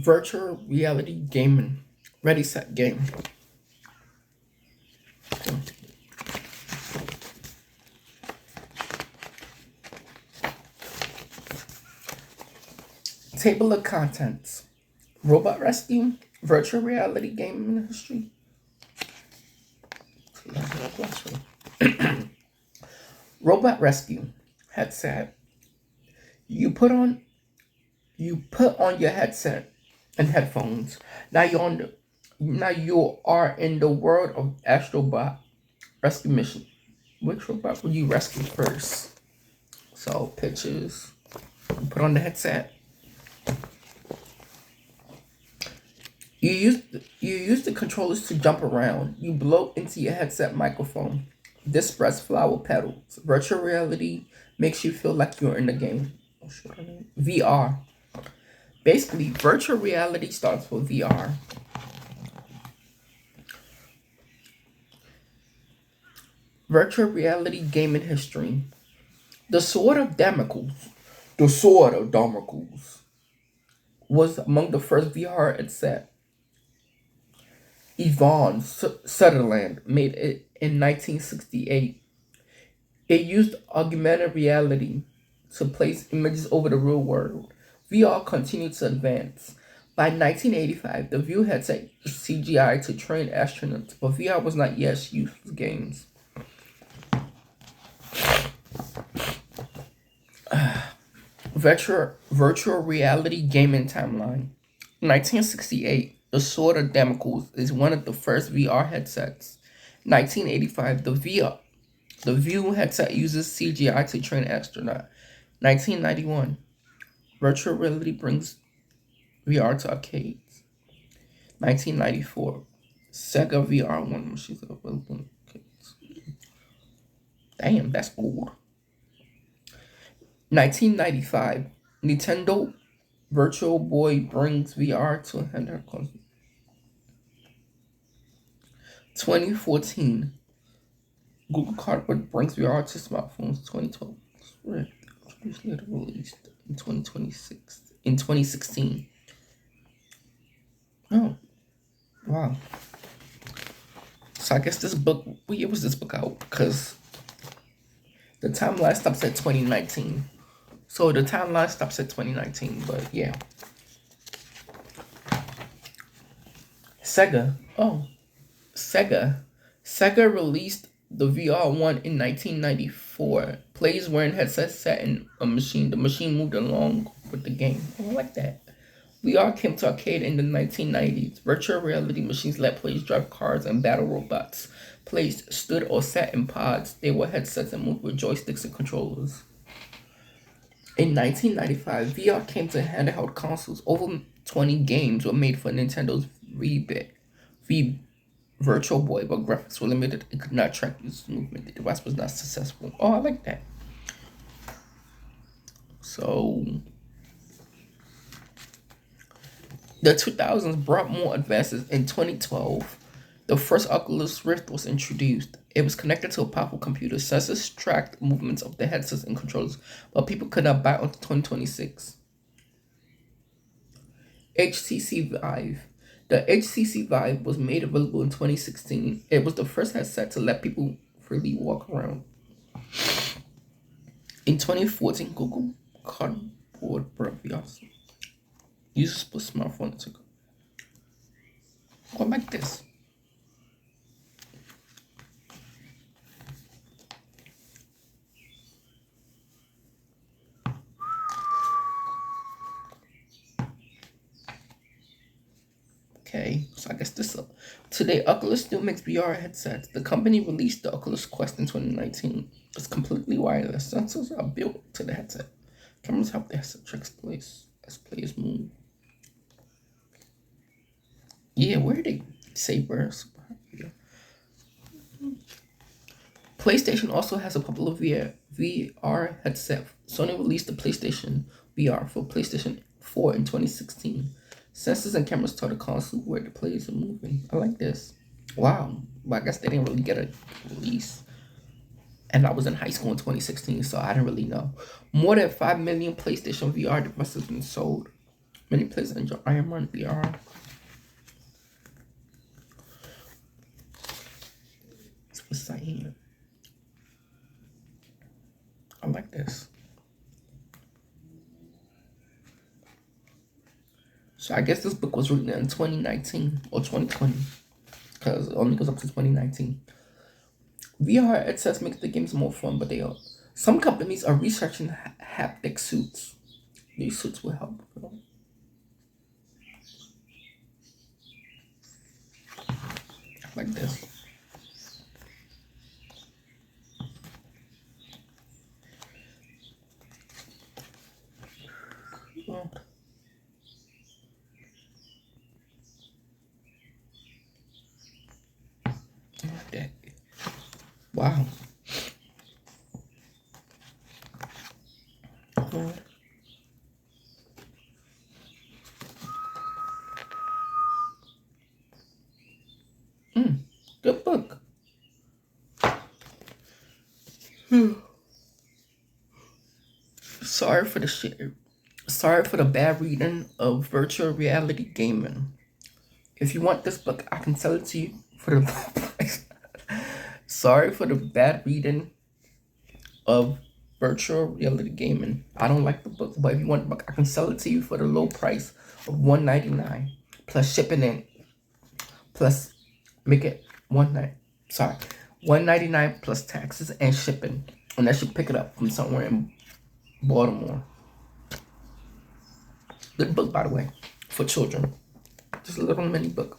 Virtual reality gaming. Ready, set, game. Table of contents. Robot rescue. Virtual reality gaming history. Robot rescue. Headset. You put on your headset and headphones. Now you are in the world of Astrobot rescue mission. Which robot would you rescue first? So pictures. You put on the headset. You use the controllers to jump around. You blow into your headset microphone. This spreads flower petals. Virtual reality makes you feel like you're in the game. VR. Basically, virtual reality starts with VR. Virtual reality gaming history. The Sword of Damocles. The Sword of Damocles was among the first VR headset. Yvonne Sutherland made it in 1968. It used augmented reality to place images over the real world. VR continued to advance. By 1985, the View headset used CGI to train astronauts, but VR was not yet used for games. Virtual reality gaming timeline. 1968, the Sword of Damocles is one of the first VR headsets. 1985, the View headset uses CGI to train astronaut. 1991, virtual reality brings VR to arcades. 1994, Sega VR1 machines are available in arcades. Damn, that's old. 1995, Nintendo Virtual Boy brings VR to handheld console. 2014, Google Cardboard brings VR to smartphones. 2012, later released in 2026. In 2016. Oh, wow. So I guess this book, what year was this book out? Because the timeline stops at 2019. So the timeline stops at 2019, but yeah. Sega. Sega released the VR1 in 1994. Players wearing headsets sat in a machine. The machine moved along with the game. Oh, I like that. VR came to arcade in the 1990s. Virtual reality machines let players drive cars and battle robots. Players stood or sat in pods. They were headsets and moved with joysticks and controllers. In 1995, VR came to handheld consoles. Over 20 games were made for Nintendo's Virtual Boy, but graphics were limited. It could not track user movement. The device was not successful. Oh, I like that. So, the 2000s brought more advances. In 2012, the first Oculus Rift was introduced. It was connected to a powerful computer. Sensors tracked movements of the headsets and controllers, but people could not buy it until 2026. HTC Vive. The HTC Vive was made available in 2016. It was the first headset to let people freely walk around. In 2014, Google Cardboard brought VR. Users put smartphone to go. Go like this. Okay, so I guess today Oculus still makes VR headsets. The company released the Oculus Quest in 2019. It's completely wireless. Sensors are built to the headset. Cameras help the headset tracks place as players move. Yeah, where did they say birds? PlayStation also has a popular VR headset. Sony released the PlayStation VR for PlayStation 4 in 2016. Sensors and cameras tell the console where the players are moving. I like this. Wow. But I guess they didn't really get a release. And I was in high school in 2016, so I didn't really know. More than 5 million PlayStation VR devices have been sold. Many players enjoy Iron Man VR. What's that here? I like this. So I guess this book was written in 2019 or 2020, because it only goes up to 2019. VR headsets make the games more fun, but some companies are researching haptic suits. These suits will help. Like this. Well, like that. Wow. Good book. Sorry for the shit. Sorry for the bad reading of virtual reality gaming. If you want this book, I can sell it to you for the price. Sorry for the bad reading of virtual reality gaming. I don't like the book, but if you want the book, I can sell it to you for the low price of $1.99 plus shipping in, plus make it $1.99 plus taxes and shipping, unless you pick it up from somewhere in Baltimore. Good book, by the way, for children. Just a little mini book.